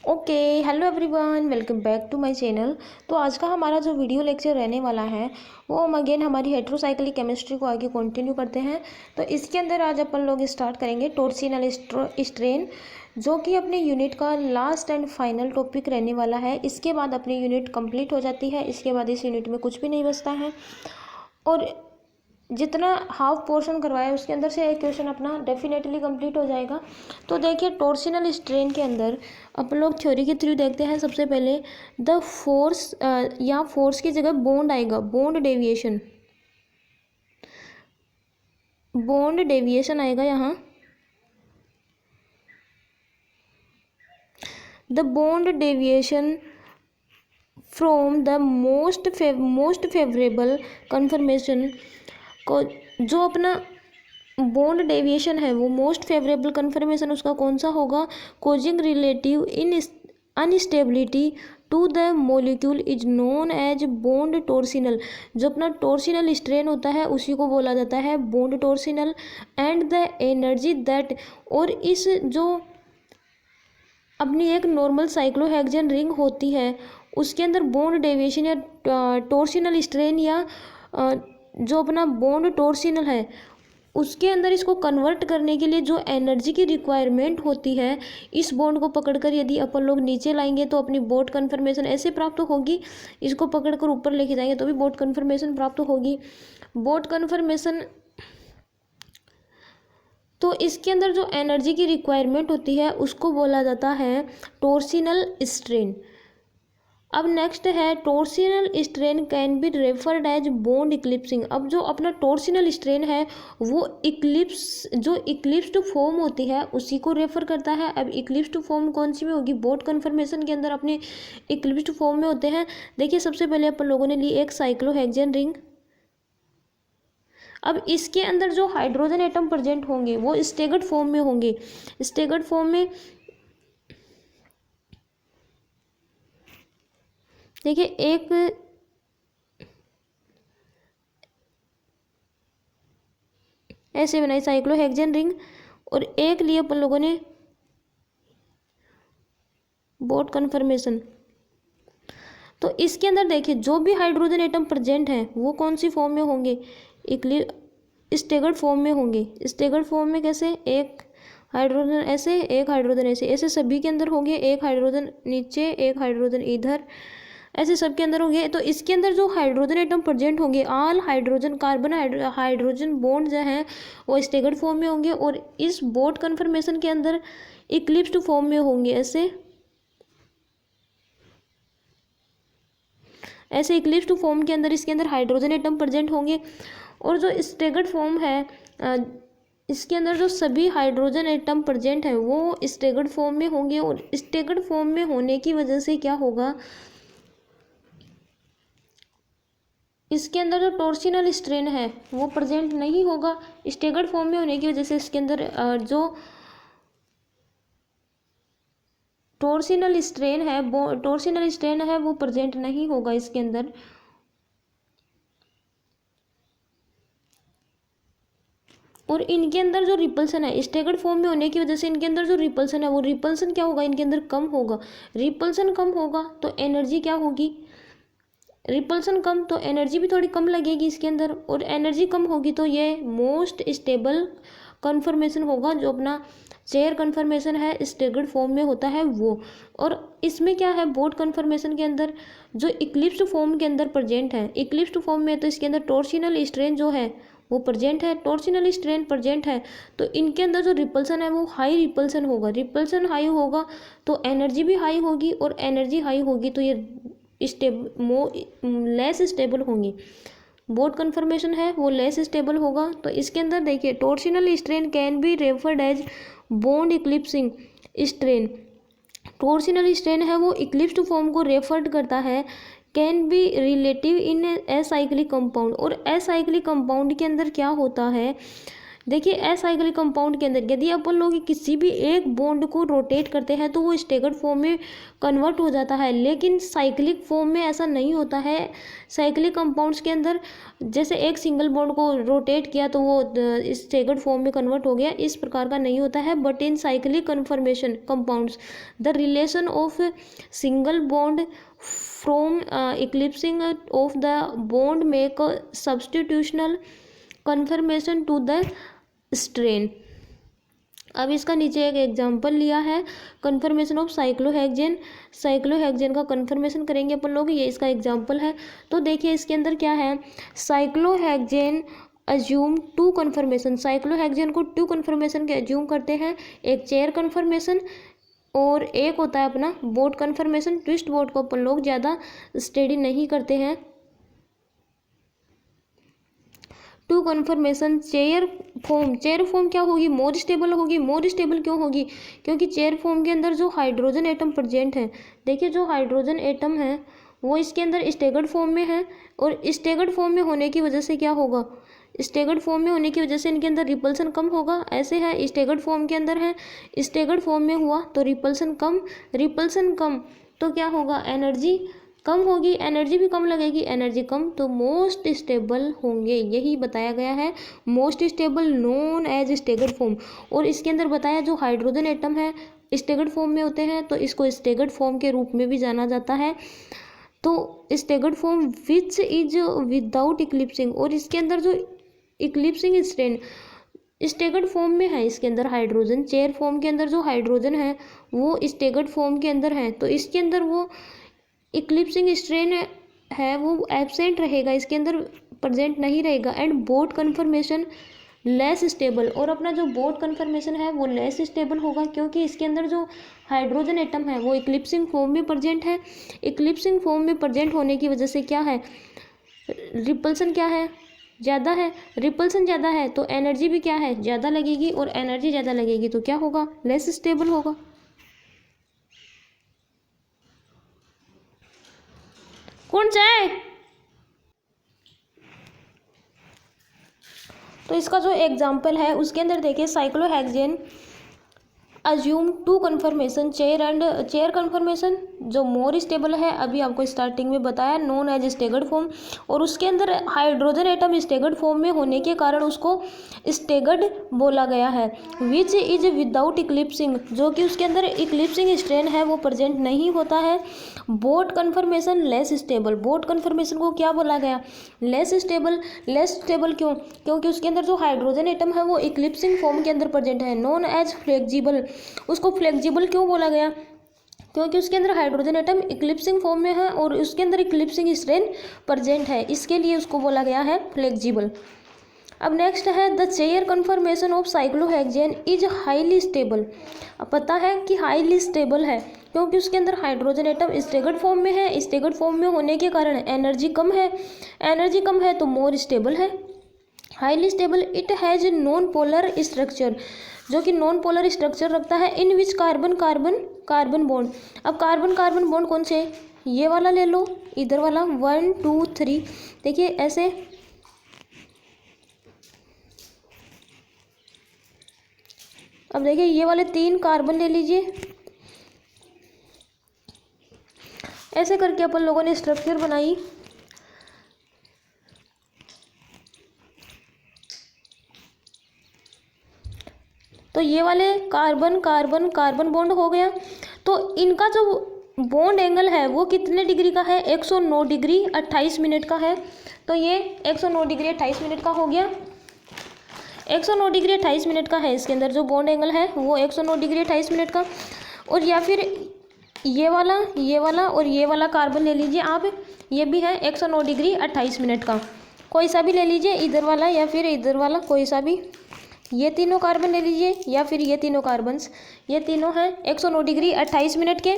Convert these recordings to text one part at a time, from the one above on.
Okay, hello everyone, welcome back to my channel. तो आज का हमारा जो वीडियो लेक्चर रहने वाला है वो हम अगेन हमारी हेट्रोसाइक्लिक केमिस्ट्री को आगे कंटिन्यू करते हैं। तो इसके अंदर आज अपन लोग स्टार्ट करेंगे टॉर्सिनल स्ट्रेन, जो कि अपने यूनिट का लास्ट एंड फाइनल टॉपिक रहने वाला है। इसके बाद अपनी यूनिट कंप्लीट हो जाती है। इसके बाद इस यूनिट में कुछ भी नहीं बचता है और जितना हाफ पोर्शन करवाया उसके अंदर से एक क्वेश्चन अपना डेफिनेटली कंप्लीट हो जाएगा। तो देखिए, टॉर्सिनल स्ट्रेन के अंदर अपन लोग थ्योरी के थ्रू देखते हैं। सबसे पहले द फोर्स, या फोर्स की जगह बॉन्ड आएगा, बॉन्ड डेविएशन, बॉन्ड डेविएशन आएगा यहाँ। The bond deviation from the most favourable conformation को, जो अपना बॉन्ड डेविएशन है वो मोस्ट फेवरेबल कन्फर्मेशन उसका कौन सा होगा, causing relative in instability to the molecule is known as bond torsional. जो अपना टॉर्सिनल स्ट्रेन होता है उसी को बोला जाता है bond torsional. And the energy that, और इस जो अपनी एक नॉर्मल साइक्लोहेक्सेन रिंग होती है उसके अंदर बॉन्ड डेविएशन या टॉर्सिनल स्ट्रेन या जो अपना बॉन्ड टॉर्सिनल है उसके अंदर इसको कन्वर्ट करने के लिए जो एनर्जी की रिक्वायरमेंट होती है, इस बॉन्ड को पकड़कर यदि अपन लोग नीचे लाएंगे तो अपनी बोट कन्फर्मेशन ऐसे प्राप्त होगी। इसको पकड़कर ऊपर लेके जाएंगे तो भी बोट कन्फर्मेशन प्राप्त होगी। बोट कन्फर्मेशन, तो इसके अंदर जो एनर्जी की रिक्वायरमेंट होती है उसको बोला जाता है टॉर्सिनल स्ट्रेन। अब नेक्स्ट है torsional strain can be referred as bond eclipsing. अब जो अपना टॉर्सिनल स्ट्रेन है वो इक्लिप्स्ड फॉर्म होती है उसी को रेफर करता है। अब इक्लिप्स्ड फॉर्म कौन सी में होगी, बोट कन्फर्मेशन के अंदर अपने इक्लिप्स्ड फॉर्म में होते हैं। देखिए, सबसे पहले अपन लोगों ने ली एक साइक्लोहेक्सेन रिंग। अब इसके अंदर जो हाइड्रोजन एटम प्रेजेंट होंगे वो स्टेगर्ड फॉर्म में होंगे। स्टेगर्ड फॉर्म में देखिए, एक ऐसे बनाई साइक्लोहेक्सेन रिंग और एक लिए अपन लोगों ने बोट कन्फर्मेशन। तो इसके अंदर देखिए जो भी हाइड्रोजन एटम प्रेजेंट है वो कौन सी फॉर्म में होंगे, स्टेगर्ड फॉर्म में होंगे। स्टेगर्ड फॉर्म में कैसे, एक हाइड्रोजन ऐसे, एक हाइड्रोजन ऐसे, ऐसे सभी के अंदर होंगे। एक हाइड्रोजन नीचे, एक हाइड्रोजन इधर, ऐसे सबके अंदर होंगे। तो इसके अंदर जो हाइड्रोजन एटम प्रेजेंट होंगे, all hydrogen carbon hydrogen bond जो हैं वो स्टेगर्ड फॉर्म में होंगे और इस बोट कन्फर्मेशन के अंदर इक्लिप्स्ड फॉर्म में होंगे। ऐसे इक्लिप्स्ड फॉर्म के अंदर इसके अंदर हाइड्रोजन एटम प्रेजेंट होंगे। और जो स्टेगर्ड फॉर्म है इसके अंदर जो सभी हाइड्रोजन एटम प्रेजेंट है वो स्टेगर्ड फॉर्म में होंगे। और स्टेगर्ड फॉर्म में होने की वजह से क्या होगा, इसके अंदर जो टॉर्सिनल स्ट्रेन है वो प्रेजेंट नहीं होगा। स्टेगर्ड फॉर्म में होने की वजह से इसके अंदर जो टॉर्सिनल स्ट्रेन है वो प्रेजेंट नहीं होगा इसके अंदर। और इनके अंदर जो रिपल्सन है, स्टेगर्ड फॉर्म में होने की वजह से इनके अंदर जो रिपल्सन है वो रिपल्सन क्या होगा, इनके अंदर कम होगा। रिपल्सन कम होगा तो एनर्जी क्या होगी, रिपल्सन कम तो एनर्जी भी थोड़ी कम लगेगी इसके अंदर। और एनर्जी कम होगी तो ये मोस्ट स्टेबल कन्फर्मेशन होगा, जो अपना चेयर कन्फर्मेशन है स्टेगर्ड फॉर्म में होता है वो। और इसमें क्या है, बोट कन्फर्मेशन के अंदर जो इक्लिप्स्ड फॉर्म के अंदर प्रेजेंट है, इक्लिप्स्ड फॉर्म में तो इसके अंदर टॉर्सिनल स्ट्रेन जो है वो प्रेजेंट है, टॉर्सिनल स्ट्रेन प्रेजेंट है। तो इनके अंदर जो रिपल्सन है वो हाई रिपल्सन होगा। रिपल्सन हाई होगा तो एनर्जी भी हाई होगी और एनर्जी हाई होगी तो ये लेस स्टेबल होंगी। बोट कन्फर्मेशन है वो लेस स्टेबल होगा। तो इसके अंदर देखिए, torsional strain can be referred as bond eclipsing strain. Torsional strain है वो इक्लिप्स्ड फॉर्म को रेफर्ड करता है। Can be relative in acyclic compound, और एसाइक्लिक कंपाउंड के अंदर क्या होता है देखिए असाइक्लिक कंपाउंड के अंदर यदि अपन लोग किसी भी एक बॉन्ड को रोटेट करते हैं तो वो स्टेगर्ड फॉर्म में कन्वर्ट हो जाता है, लेकिन साइक्लिक फॉर्म में ऐसा नहीं होता है। साइक्लिक कंपाउंड्स के अंदर जैसे एक सिंगल बॉन्ड को रोटेट किया तो वो स्टेगर्ड फॉर्म में कन्वर्ट हो गया, इस प्रकार का नहीं होता है। But in cyclic conformation compounds the relation of single bond from eclipsing of the bond make substitutional conformation to the strain. अब इसका नीचे एक एग्जांपल लिया है कन्फर्मेशन ऑफ साइक्लोहेक्सेन। साइक्लोहेक्सेन का कन्फर्मेशन करेंगे अपन लोग, ये इसका एग्जांपल है। तो देखिए इसके अंदर क्या है, cyclohexane assume two conformation. Cyclohexane को टू कन्फर्मेशन के अज्यूम करते हैं, एक चेयर कन्फर्मेशन और एक होता है अपना बोट कन्फर्मेशन। ट्विस्ट बोट को अपन लोग ज़्यादा स्टडी नहीं करते हैं। Two conformation chair form. Chair form क्या होगी, मोर स्टेबल होगी। मोर स्टेबल क्यों होगी, क्योंकि चेयर फॉर्म के अंदर जो हाइड्रोजन एटम प्रेजेंट है, देखिए जो हाइड्रोजन एटम है वो इसके अंदर स्टेगर्ड फॉर्म में है, और स्टेगर्ड फॉर्म में होने की वजह से क्या होगा, स्टेगर्ड फॉर्म में होने की वजह से इनके अंदर रिपल्सन कम होगा। ऐसे है स्टेगर्ड फॉर्म के अंदर है, स्टेगर्ड फॉर्म में हुआ तो रिपल्सन कम, रिपल्सन कम तो क्या होगा, एनर्जी कम होगी, एनर्जी भी कम लगेगी, एनर्जी कम तो मोस्ट स्टेबल होंगे, यही बताया गया है। Most stable known as staggered form. और इसके अंदर बताया जो हाइड्रोजन एटम है स्टेगर्ड फॉर्म में होते हैं तो इसको स्टेगर्ड फॉर्म के रूप में भी जाना जाता है। तो staggered form which is without eclipsing, और इसके अंदर जो इक्लिप्सिंग स्ट्रेन स्टेगर्ड फॉर्म में है, इसके अंदर हाइड्रोजन चेयर फॉर्म के अंदर जो हाइड्रोजन है वो स्टेगर्ड फॉर्म के अंदर है, तो इसके अंदर वो इक्लिप्सिंग स्ट्रेन है वो एब्सेंट रहेगा, इसके अंदर प्रेजेंट नहीं रहेगा। And boat conformation less stable, और अपना जो बोट कन्फर्मेशन है वो लेस स्टेबल होगा, क्योंकि इसके अंदर जो हाइड्रोजन एटम है वो इक्लिप्सिंग फॉर्म में प्रेजेंट है। इक्लिप्सिंग फॉर्म में प्रेजेंट होने की वजह से क्या है, रिपल्सन क्या है, ज़्यादा है। रिपल्सन ज़्यादा है तो एनर्जी भी क्या है, ज़्यादा लगेगी, और एनर्जी ज़्यादा लगेगी तो क्या होगा, लेस स्टेबल होगा। कौन सा है, तो इसका जो एग्जाम्पल है उसके अंदर देखिए cyclohexane assume two conformation chair and chair conformation जो मोर स्टेबल है, अभी आपको स्टार्टिंग में बताया, नोन एज स्टेगर्ड फॉर्म, और उसके अंदर हाइड्रोजन एटम स्टेगर्ड फॉर्म में होने के कारण उसको स्टेगर्ड बोला गया है। विच इज विदाउट इक्लिप्सिंग, जो कि उसके अंदर इक्लिप्सिंग स्ट्रेन है वो प्रेजेंट नहीं होता है। Boat conformation less stable, boat conformation को क्या बोला गया, लेस स्टेबल। लेस स्टेबल क्यों, क्योंकि उसके अंदर जो हाइड्रोजन एटम है वो इक्लिप्सिंग फॉर्म के अंदर प्रेजेंट है। नोन एज फ्लेक्सिबल, उसको फ्लेक्सिबल क्यों बोला गया, क्योंकि उसके अंदर हाइड्रोजन एटम इक्लिप्सिंग फॉर्म में है और उसके अंदर इक्लिप्सिंग स्ट्रेन प्रेजेंट है, इसके लिए उसको बोला गया है फ्लेक्सिबल। अब नेक्स्ट है the chair conformation of cyclohexane is highly stable. अब पता है कि हाईली स्टेबल है क्योंकि उसके अंदर हाइड्रोजन एटम स्टेगर्ड फॉर्म में है, स्टेगर्ड फॉर्म में होने के कारण एनर्जी कम है, एनर्जी कम है तो मोर स्टेबल है। Highly stable, it has non polar structure, जो कि नॉन पोलर स्ट्रक्चर रखता है, in which carbon carbon carbon bond. अब कार्बन कार्बन बॉन्ड कौन से, ये वाला ले लो, इधर वाला 1 2 3, देखिए ऐसे। अब देखिए ये वाले 3 कार्बन ले लीजिए, ऐसे करके अपन लोगों ने स्ट्रक्चर बनाई। तो ये वाले कार्बन कार्बन कार्बन बॉन्ड हो गया, तो इनका जो बॉन्ड एंगल है वो कितने डिग्री का है, 109 डिग्री 28 मिनट का है। तो ये 109 डिग्री 28 मिनट का हो गया, 109 डिग्री 28 मिनट का है, इसके अंदर जो बॉन्ड एंगल है वो 109 डिग्री 28 मिनट का। और या फिर ये वाला और ये वाला कार्बन ले लीजिए आप, ये भी है 109 डिग्री 28 मिनट का, कोई सा भी ले लीजिए, इधर वाला या फिर इधर वाला, कोई सा भी, ये तीनों कार्बन ले लीजिए या फिर ये तीनों कार्बन्स, ये तीनों हैं 109 डिग्री 28 मिनट के।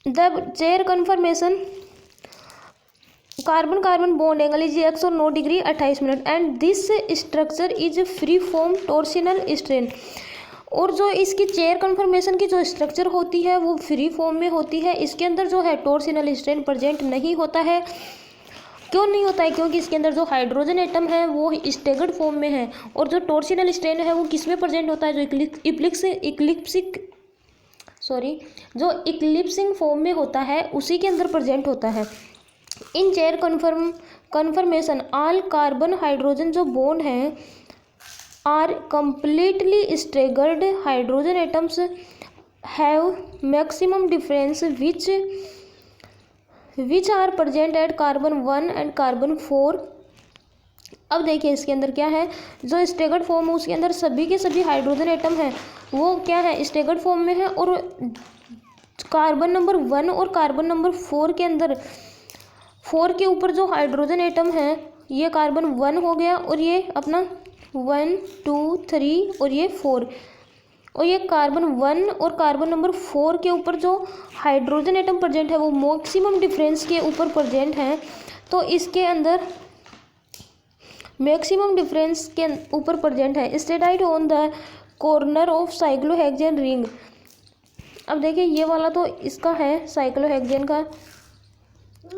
The chair conformation carbon carbon bond angle is 109 degree 28 minute and this structure is free from torsional strain. और जो इसकी चेयर कन्फर्मेशन की जो स्ट्रक्चर होती है वो फ्री फॉर्म में होती है, इसके अंदर जो है टॉर्सिनल स्ट्रेन प्रेजेंट नहीं होता है। क्यों नहीं होता है? क्योंकि इसके अंदर जो हाइड्रोजन एटम है वो स्टेगर्ड फॉर्म में है, और जो टॉर्सिनल स्ट्रेन है वो किस में प्रेजेंट होता है? जो इक्लिप्सिंग फॉर्म में होता है उसी के अंदर प्रेजेंट होता है। In chair conformation all carbon hydrogen जो बॉन्ड हैं are completely staggered. Hydrogen atoms have maximum difference which are present at carbon 1 and carbon 4। अब देखिए इसके अंदर क्या है, जो स्टेगर्ड फॉर्म है उसके अंदर सभी के सभी हाइड्रोजन एटम है वो क्या है? स्टेगर्ड फॉर्म में है। और कार्बन नंबर 1 और कार्बन नंबर 4 के अंदर 4 के ऊपर जो हाइड्रोजन एटम है ये कार्बन 1 हो गया, और ये अपना 1 2 3 और ये 4, और ये कार्बन 1 और कार्बन नंबर 4 के ऊपर जो हाइड्रोजन एटम प्रेजेंट है वो मैक्सिमम डिफरेंस के ऊपर प्रेजेंट है। तो इसके अंदर मैक्सिमम डिफरेंस के ऊपर प्रेजेंट है। Situated on the corner of cyclohexane ring. अब देखिए ये वाला तो इसका है साइक्लोहेक्सेन का।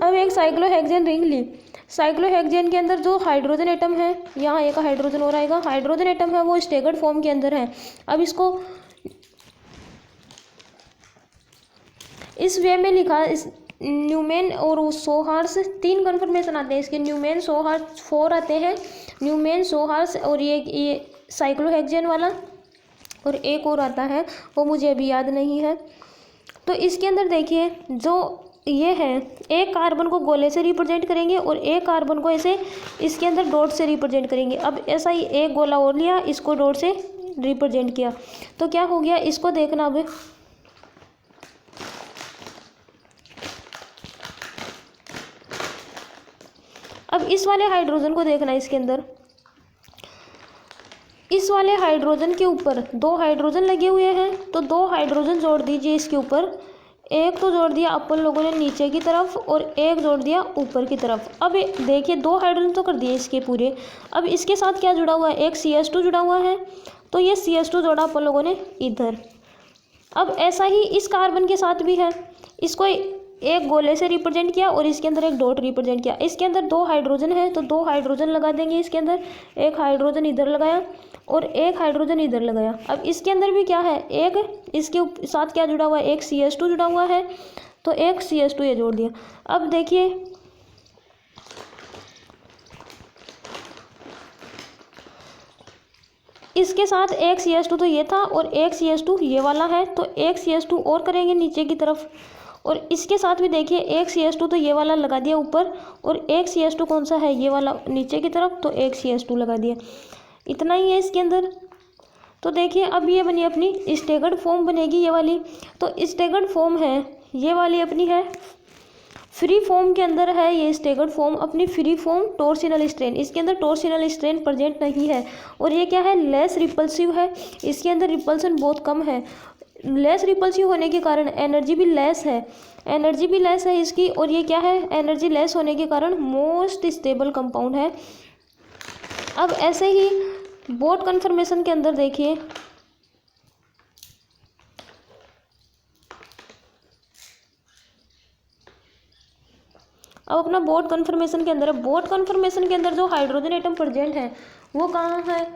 अब एक साइक्लोहेक्सेन रिंग ली। साइक्लोहेक्सेन के अंदर जो हाइड्रोजन एटम है, यहाँ एक हाइड्रोजन और आएगा, हाइड्रोजन एटम है वो स्टेगर्ड फॉर्म के अंदर है। अब इसको इस वे में लिखा, इस न्यूमेन और सोहार्स 3 कन्फर्मेशन आते हैं इसके। न्यूमेन सोहार्स 4 आते हैं, न्यूमेन सोहार्स, और ये साइक्लोहेक्सेन वाला, और एक और आता है वो मुझे अभी याद नहीं है। तो इसके अंदर देखिए जो ये है, एक कार्बन को गोले से रिप्रेजेंट करेंगे और एक कार्बन को ऐसे इसके अंदर डॉट से रिप्रेजेंट करेंगे। अब ऐसा ही एक गोला और लिया, इसको डॉट से रिप्रेजेंट किया, तो क्या हो गया? इसको देखना अब इस वाले हाइड्रोजन को देखना। इसके अंदर इस वाले हाइड्रोजन के ऊपर 2 हाइड्रोजन लगे हुए हैं, तो 2 हाइड्रोजन जोड़ दीजिए इसके ऊपर। एक तो जोड़ दिया अपन लोगों ने नीचे की तरफ और एक जोड़ दिया ऊपर की तरफ। अब देखिए 2 हाइड्रोजन तो कर दिए इसके पूरे। अब इसके साथ क्या जुड़ा हुआ है? एक CH2 जुड़ा हुआ है, तो ये CH2 जोड़ा अपन लोगों ने इधर। अब ऐसा ही इस कार्बन के साथ भी है, इसको एक गोले से रिप्रेजेंट किया और इसके अंदर एक डॉट रिप्रेजेंट किया। इसके अंदर 2 हाइड्रोजन है, तो 2 हाइड्रोजन लगा देंगे इसके अंदर। एक हाइड्रोजन इधर लगाया और एक हाइड्रोजन इधर लगाया। अब इसके अंदर भी क्या है? एक इसके साथ क्या जुड़ा हुआ है? एक CH2 जुड़ा हुआ है, तो एक CH2 ये जोड़ दिया। अब देखिए इसके साथ एक CH2 तो ये था और एक CH2 ये वाला है, तो एक CH2 और करेंगे नीचे की तरफ। और इसके साथ भी देखिए एक CH2 तो ये वाला लगा दिया ऊपर, और एक CH2 कौन सा है? ये वाला नीचे की तरफ, तो एक CH2 लगा दिया। इतना ही है इसके अंदर। तो देखिए अब ये बनी अपनी स्टेगर्ड फॉर्म बनेगी ये वाली। तो स्टेगर्ड फॉर्म है ये वाली अपनी है फ्री फॉर्म के अंदर है। ये स्टेगर्ड फॉर्म अपनी फ्री फॉर्म टॉर्सिनल स्ट्रेन, इसके अंदर टॉर्सिनल स्ट्रेन प्रेजेंट नहीं है। और ये क्या है? लेस रिपल्सिव है, इसके अंदर रिपल्सन बहुत कम है। लेस रिपल्सिव होने के कारण एनर्जी भी लेस है इसकी। और ये क्या है? एनर्जी लेस होने के कारण मोस्ट स्टेबल कंपाउंड है। अब ऐसे ही बोट कन्फर्मेशन के अंदर देखिए, अब अपना बोट कन्फर्मेशन के अंदर, बोट कन्फर्मेशन के अंदर जो हाइड्रोजन एटम प्रेजेंट है वो कहाँ है?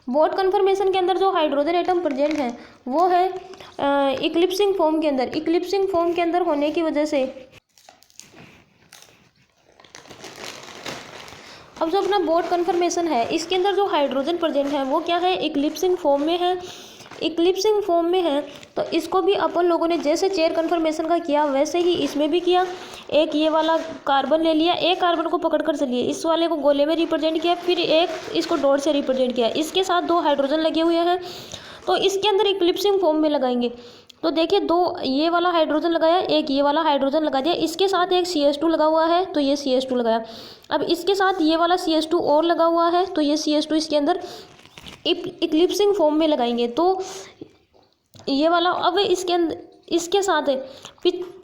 बोट कन्फर्मेशन के अंदर जो हाइड्रोजन एटम प्रेजेंट है वो है इक्लिप्सिंग फॉर्म के अंदर। इक्लिप्सिंग फॉर्म के अंदर होने की वजह से अब जो अपना बोट कन्फर्मेशन है इसके अंदर जो हाइड्रोजन प्रेजेंट है वो क्या है? इक्लिप्सिंग फॉर्म में है। इक्लिप्सिंग फॉर्म में है तो इसको भी अपन लोगों ने जैसे चेयर कन्फर्मेशन का किया वैसे ही इसमें भी किया। एक ये वाला कार्बन ले लिया, एक कार्बन को पकड़ कर चलिए, इस वाले को गोले में रिप्रेजेंट किया, फिर एक इसको डॉट से रिप्रेजेंट किया। इसके साथ 2 हाइड्रोजन लगे हुए हैं, तो इसके अंदर इक्लिप्सिंग फॉर्म में लगाएंगे। तो देखिए 2 ये वाला हाइड्रोजन लगाया, एक ये वाला हाइड्रोजन लगा दिया, इसके साथ एक CH2 लगा हुआ है, तो ये CH2 लगाया। अब इसके साथ ये वाला CH2 और लगा हुआ है, तो ये CH2 इसके अंदर इक्लिप्सिंग फॉर्म में लगाएंगे। तो ये वाला अब इसके अंदर इसके साथ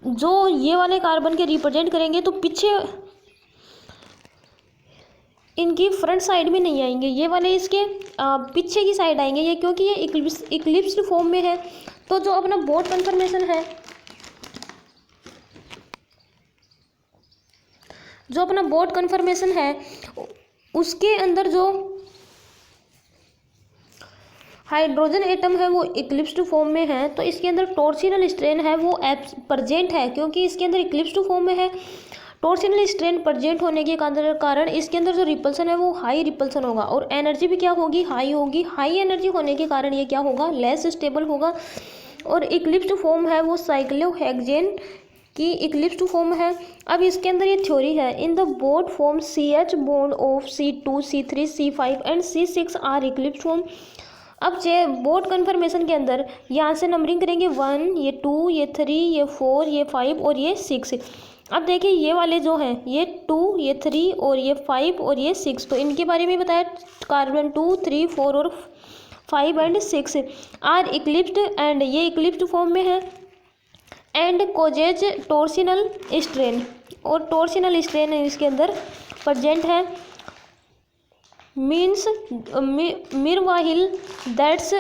जो ये वाले कार्बन के रिप्रेजेंट करेंगे तो पीछे इनकी फ्रंट साइड में नहीं आएंगे, ये वाले इसके पीछे की साइड आएंगे ये, क्योंकि ये इक्लिप्स्ड फॉर्म में है। तो जो अपना बोट कन्फर्मेशन है जो अपना बोट कन्फर्मेशन है उसके अंदर जो हाइड्रोजन एटम है वो इक्लिप्स्ड फॉर्म में है, तो इसके अंदर टॉर्सिनल स्ट्रेन है वो प्रेजेंट है, क्योंकि इसके अंदर इक्लिप्स्ड फॉर्म में है। टॉर्सिनल स्ट्रेन प्रेजेंट होने के कारण इसके अंदर जो रिपल्सन है वो हाई रिपल्सन होगा, और एनर्जी भी क्या होगी, हाई होगी। हाई एनर्जी होने के कारण ये क्या होगा, लेस स्टेबल होगा। और इक्लिप्स्ड फॉर्म है वो साइक्लोहेक्सेन की इक्लिप्स्ड फॉर्म है। अब इसके अंदर ये थ्योरी है, in the boat form CH bond of C2 C3 C5 and C6 are eclipsed form. अब बोट कन्फर्मेशन के अंदर यहाँ से नंबरिंग करेंगे 1, ये 2, ये 3, ये 4, ये 5 और ये 6। अब देखिए ये वाले जो हैं ये 2, ये 3 और ये 5 और ये 6, तो इनके बारे में बताया कार्बन 2, 3, 4 और 5 एंड 6 आर इक्लिप्स्ड, एंड ये इक्लिप्स्ड फॉर्म में है। एंड कोजेज टॉर्सिनल स्ट्रेन, और टॉर्सिनल स्ट्रेन इसके अंदर प्रेजेंट है। मीन्स मीरवाहिल that's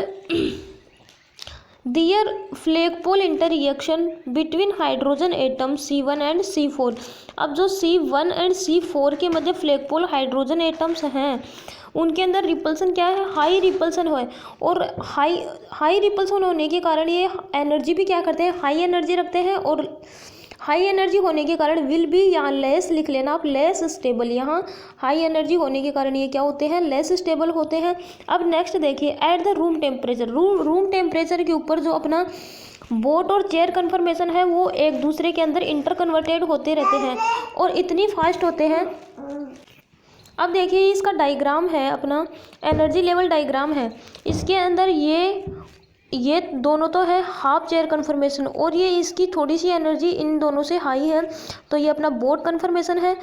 their flagpole interaction between hydrogen atom C1 and C4। अब जो C1 एंड C4 के मध्य फ्लैगपोल हाइड्रोजन एटम्स हैं उनके अंदर रिपल्सन क्या है, हाई रिपल्सन है। और हाई रिपल्सन होने के कारण ये एनर्जी भी क्या करते हैं, हाई एनर्जी रखते हैं। और हाई एनर्जी होने के कारण विल भी यहाँ लेस लिख लेना आप, लेस स्टेबल। यहाँ हाई एनर्जी होने के कारण ये क्या होते हैं, लेस स्टेबल होते हैं। अब नेक्स्ट देखिए, at the room temperature, room temperature के ऊपर जो अपना बोट और चेयर कन्फर्मेशन है वो एक दूसरे के अंदर इंटर कन्वर्टेड होते रहते हैं और इतनी फास्ट होते हैं। अब देखिए इसका डायग्राम है, अपना एनर्जी लेवल डायग्राम है। इसके अंदर ये दोनों तो है हाफ चेयर कन्फर्मेशन, और ये इसकी थोड़ी सी एनर्जी इन दोनों से हाई है, तो ये अपना बोट कन्फर्मेशन है।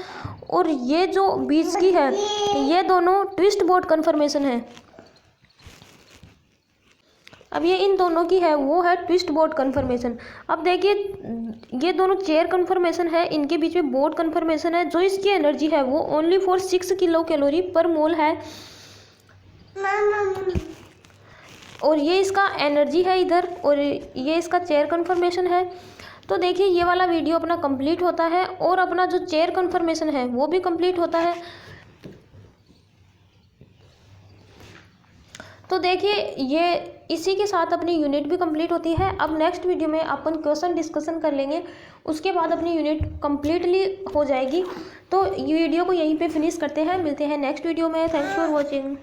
और ये जो बीच की है ये दोनों ट्विस्ट बोट कन्फर्मेशन है। अब ये इन दोनों की है वो है ट्विस्ट बोट कन्फर्मेशन। अब देखिए ये दोनों चेयर कन्फर्मेशन है, इनके बीच में बोट कन्फर्मेशन है। जो इसकी एनर्जी है वो ओनली फॉर 6 किलो कैलोरी पर मोल है, और ये इसका एनर्जी है इधर, और ये इसका चेयर कन्फर्मेशन है। तो देखिए ये वाला वीडियो अपना कंप्लीट होता है और अपना जो चेयर कन्फर्मेशन है वो भी कंप्लीट होता है। तो देखिए ये इसी के साथ अपनी यूनिट भी कंप्लीट होती है। अब नेक्स्ट वीडियो में अपन क्वेश्चन डिस्कशन कर लेंगे, उसके बाद अपनी यूनिट कंप्लीटली हो जाएगी। तो ये वीडियो को यहीं पे फिनिश करते हैं, मिलते हैं नेक्स्ट वीडियो में। Thanks for watching.